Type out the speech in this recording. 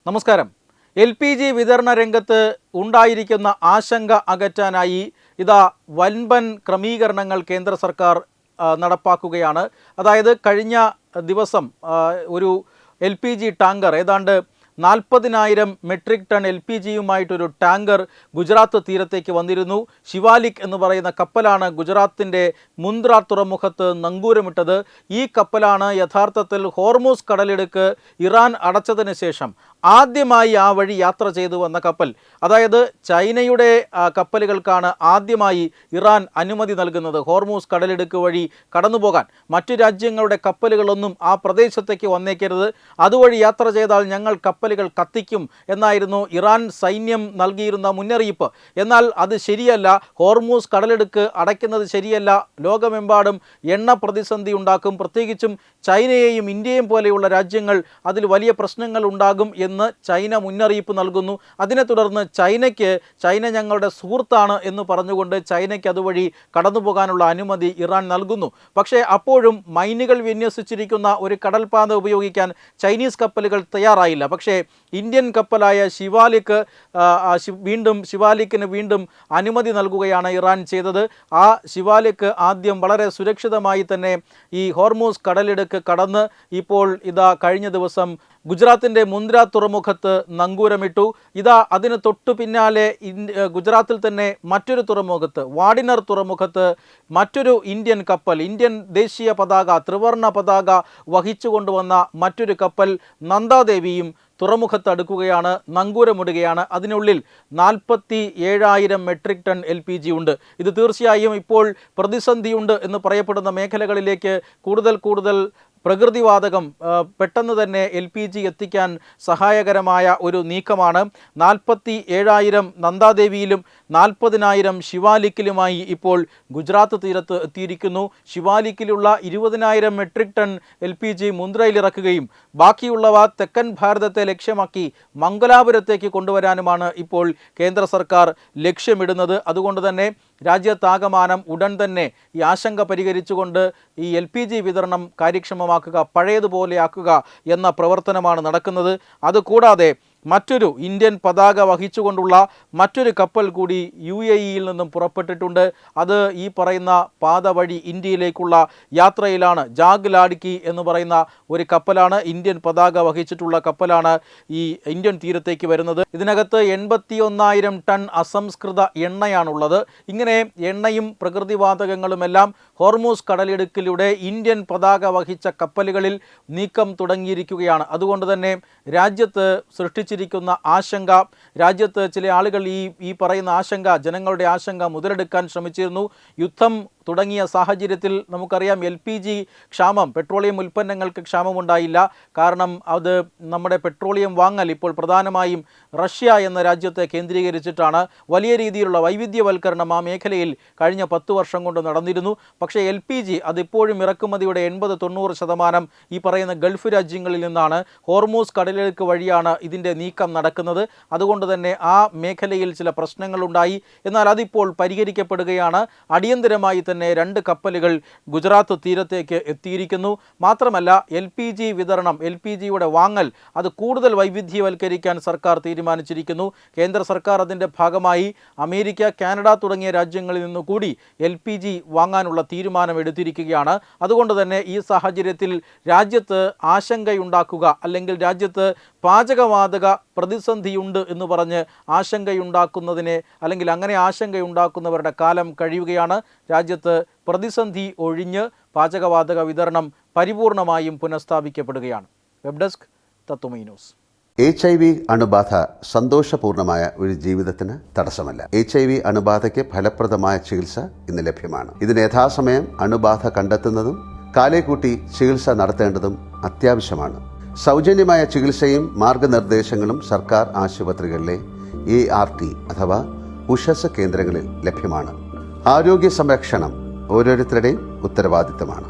നമസ്കാരം. LPG വിതരണ രംഗത്ത് ഉണ്ടായിരിക്കുന്ന ആശങ്ക അകറ്റാനായി ഇതാ വൻപൻ ക്രമീകരണങ്ങൾ കേന്ദ്ര സർക്കാർ നടപ്പാക്കുകയാണ്. അതായത് കഴിഞ്ഞ ദിവസം ഒരു LPG ടാങ്കർ ഏതാണ്ട് 40,000 മെട്രിക് ടൺ LPGയുമായിട്ടൊരു ടാങ്കർ ഗുജറാത്ത് തീരത്തേക്ക് വന്നിരുന്നു. ശിവാലിക് എന്ന് പറയുന്ന കപ്പലാണ് ഗുജറാത്തിൻ്റെ മുന്ദ്ര തുറമുഖത്ത് നങ്കൂരമിട്ടത്. ഈ കപ്പലാണ് യഥാർത്ഥത്തിൽ ഹോർമൂസ് കടലിടുക്ക് ഇറാൻ അടച്ചതിന് ശേഷം ആദ്യമായി ആ വഴി യാത്ര ചെയ്തു വന്ന കപ്പൽ. അതായത് ചൈനയുടെ കപ്പലുകൾക്കാണ് ആദ്യമായി ഇറാൻ അനുമതി നൽകുന്നത് ഹോർമൂസ് കടലിടുക്ക് വഴി കടന്നുപോകാൻ. മറ്റു രാജ്യങ്ങളുടെ കപ്പലുകളൊന്നും ആ പ്രദേശത്തേക്ക് വന്നേക്കരുത്, അതുവഴി യാത്ര ചെയ്താൽ ഞങ്ങൾ കപ്പലുകൾ കത്തിക്കും എന്നായിരുന്നു ഇറാൻ സൈന്യം നൽകിയിരുന്ന മുന്നറിയിപ്പ്. എന്നാൽ അത് ശരിയല്ല. ഹോർമൂസ് കടലിടുക്ക് അടയ്ക്കുന്നത് ശരിയല്ല. ലോകമെമ്പാടും എണ്ണ പ്രതിസന്ധി ഉണ്ടാക്കും. പ്രത്യേകിച്ചും ചൈനയെയും ഇന്ത്യയും പോലെയുള്ള രാജ്യങ്ങൾ അതിൽ വലിയ പ്രശ്നങ്ങൾ ഉണ്ടാകും എന്ന് ചൈന മുന്നറിയിപ്പ് നൽകുന്നു. അതിനെ തുടർന്ന് ചൈന ഞങ്ങളുടെ സുഹൃത്താണ് എന്ന് പറഞ്ഞുകൊണ്ട് ചൈനയ്ക്ക് അതുവഴി കടന്നുപോകാനുള്ള അനുമതി ഇറാൻ നൽകുന്നു. പക്ഷേ അപ്പോഴും മൈനുകൾ വിന്യസിച്ചിരിക്കുന്ന ഒരു കടൽപാത ഉപയോഗിക്കാൻ ചൈനീസ് കപ്പലുകൾ തയ്യാറായില്ല. പക്ഷേ ഇന്ത്യൻ കപ്പലായ ശിവാലിക്കിന് വീണ്ടും അനുമതി നൽകുകയാണ് ഇറാൻ ചെയ്തത്. ആ ശിവാലിക്ക് ആദ്യം വളരെ സുരക്ഷിതമായി തന്നെ ഈ ഹോർമൂസ് കടലിടുക്ക് കടന്ന് ഇപ്പോൾ ഇതാ കഴിഞ്ഞ ദിവസം ഗുജറാത്തിൻ്റെ മുന്ദ്ര തുറമുഖത്ത് നങ്കൂരമിട്ടു. അതിന് തൊട്ടു പിന്നാലെ ഗുജറാത്തിൽ തന്നെ മറ്റൊരു തുറമുഖത്ത്, വാഡിനർ തുറമുഖത്ത് മറ്റൊരു ഇന്ത്യൻ കപ്പൽ, ഇന്ത്യൻ ദേശീയ പതാക, ത്രിവർണ്ണ പതാക വഹിച്ചുകൊണ്ടുവന്ന മറ്റൊരു കപ്പൽ നന്ദാദേവിയും തുറമുഖത്ത് അടുക്കുകയാണ്, നങ്കൂരമിടുകയാണ്. അതിനുള്ളിൽ 47,000 മെട്രിക് ടൺ LPG ഉണ്ട്. ഇത് തീർച്ചയായും ഇപ്പോൾ പ്രതിസന്ധിയുണ്ട് എന്ന് പറയപ്പെടുന്ന മേഖലകളിലേക്ക് കൂടുതൽ പ്രകൃതിവാതകം പെട്ടെന്ന് തന്നെ LPG എത്തിക്കാൻ സഹായകരമായ ഒരു നീക്കമാണ്. 47,000 നന്ദാദേവിയിലും 40,000 ശിവാലിക്കിലുമായി ഇപ്പോൾ ഗുജറാത്ത് തീരത്ത് എത്തിയിരിക്കുന്നു. ശിവാലിക്കിലുള്ള 20,000 മെട്രിക് ടൺ LPG മുന്ദ്രയിലിറക്കുകയും ബാക്കിയുള്ളവ തെക്കൻ ഭാരതത്തെ ലക്ഷ്യമാക്കി മംഗലാപുരത്തേക്ക് കൊണ്ടുവരാനുമാണ് ഇപ്പോൾ കേന്ദ്ര സർക്കാർ ലക്ഷ്യമിടുന്നത്. അതുകൊണ്ട് തന്നെ രാജ്യത്താകമാനം ഉടൻ തന്നെ ഈ ആശങ്ക പരിഹരിച്ചുകൊണ്ട് ഈ LPG വിതരണം കാര്യക്ഷമമാക്കുക, പഴയതുപോലെയാക്കുക എന്ന പ്രവർത്തനമാണ് നടക്കുന്നത്. അതുകൂടാതെ മറ്റൊരു ഇന്ത്യൻ പതാക വഹിച്ചുകൊണ്ടുള്ള മറ്റൊരു കപ്പൽ കൂടി UAEയിൽ നിന്നും പുറപ്പെട്ടിട്ടുണ്ട്. അത് ഈ പറയുന്ന പാത വഴി ഇന്ത്യയിലേക്കുള്ള യാത്രയിലാണ്. ജാഗ് ലാഡ്കി എന്ന് പറയുന്ന ഒരു കപ്പലാണ്, ഇന്ത്യൻ പതാക വഹിച്ചിട്ടുള്ള കപ്പലാണ് ഈ ഇന്ത്യൻ തീരത്തേക്ക് വരുന്നത്. ഇതിനകത്ത് 81,000 ടൺ അസംസ്കൃത എണ്ണയാണുള്ളത്. ഇങ്ങനെ എണ്ണയും പ്രകൃതിവാതകങ്ങളുമെല്ലാം ഹോർമൂസ് കടലിടുക്കിലൂടെ ഇന്ത്യൻ പതാക വഹിച്ച കപ്പലുകളിൽ നീക്കം തുടങ്ങിയിരിക്കുകയാണ്. അതുകൊണ്ട് തന്നെ രാജ്യത്ത് സൃഷ്ടിച്ചിരിക്കുന്ന ആശങ്ക, രാജ്യത്ത് ചില ആളുകൾ ഈ പറയുന്ന ആശങ്ക, ജനങ്ങളുടെ ആശങ്ക മുതലെടുക്കാൻ ശ്രമിച്ചിരുന്നു. യുദ്ധം തുടങ്ങിയ സാഹചര്യത്തിൽ നമുക്കറിയാം LPG ക്ഷാമം, പെട്രോളിയം ഉൽപ്പന്നങ്ങൾക്ക് ക്ഷാമമുണ്ടായില്ല. കാരണം അത് നമ്മുടെ പെട്രോളിയം വാങ്ങൽ ഇപ്പോൾ പ്രധാനമായും റഷ്യ എന്ന രാജ്യത്തെ കേന്ദ്രീകരിച്ചിട്ടാണ്. വലിയ രീതിയിലുള്ള വൈവിധ്യവൽക്കരണം ആ മേഖലയിൽ കഴിഞ്ഞ 10 വർഷം കൊണ്ട് നടന്നിരുന്നു. പക്ഷേ LPG അതിപ്പോഴും ഇറക്കുമതിയുടെ 80-90% ഈ പറയുന്ന ഗൾഫ് രാജ്യങ്ങളിൽ നിന്നാണ്. ഹോർമൂസ് കടലിടുക്ക് വഴിയാണ് ഇതിൻ്റെ നീക്കം നടക്കുന്നത്. അതുകൊണ്ട് തന്നെ ആ മേഖലയിൽ ചില പ്രശ്നങ്ങളുണ്ടായി. എന്നാൽ അതിപ്പോൾ പരിഹരിക്കപ്പെടുകയാണ്. അടിയന്തരമായി തന്നെ 2 കപ്പലുകൾ ഗുജറാത്ത് തീരത്തേക്ക് എത്തിയിരിക്കുന്നു. മാത്രമല്ല LPG വിതരണം, LPGയുടെ വാങ്ങൽ അത് കൂടുതൽ വൈവിധ്യവൽക്കരിക്കാൻ സർക്കാർ തീരുമാനിച്ചിരിക്കുന്നു. കേന്ദ്ര സർക്കാർ അതിൻ്റെ ഭാഗമായി അമേരിക്ക, കാനഡ തുടങ്ങിയ രാജ്യങ്ങളിൽ നിന്നുകൂടി LPG വാങ്ങാനുള്ള തീരുമാനം എടുത്തിരിക്കുകയാണ്. അതുകൊണ്ട് തന്നെ ഈ സാഹചര്യത്തിൽ രാജ്യത്ത് ആശങ്കയുണ്ടാക്കുക, അല്ലെങ്കിൽ രാജ്യത്ത് പാചകവാതക പ്രതിസന്ധിയുണ്ട് എന്ന് പറഞ്ഞ് ആശങ്കയുണ്ടാക്കുന്നതിനെ, അല്ലെങ്കിൽ അങ്ങനെ ആശങ്കയുണ്ടാക്കുന്നവരുടെ കാലം കഴിയുകയാണ്. രാജ്യത്ത് പ്രതിസന്ധി ഒഴിഞ്ഞ് പാചകവാതക വിതരണം പരിപൂർണമായും പുനഃസ്ഥാപിക്കപ്പെടുകയാണ്. Web desk Tatwamayi news. HIV അണുബാധ സന്തോഷപൂർണമായ ഒരു ജീവിതത്തിന് തടസ്സമല്ല. HIV അണുബാധയ്ക്ക് ഫലപ്രദമായ ചികിത്സ ഇന്ന് ലഭ്യമാണ്. ഇതിന് യഥാസമയം അണുബാധ കണ്ടെത്തുന്നതും കാലേക്കൂട്ടി ചികിത്സ നടത്തേണ്ടതും അത്യാവശ്യമാണ്. സൗജന്യമായ ചികിത്സയും മാർഗനിർദ്ദേശങ്ങളും സർക്കാർ ആശുപത്രികളിലെ ART അഥവാ ഉഷസ് കേന്ദ്രങ്ങളിൽ ലഭ്യമാണ്. ആരോഗ്യ സംരക്ഷണം ഓരോരുത്തരുടെയും ഉത്തരവാദിത്തമാണ്.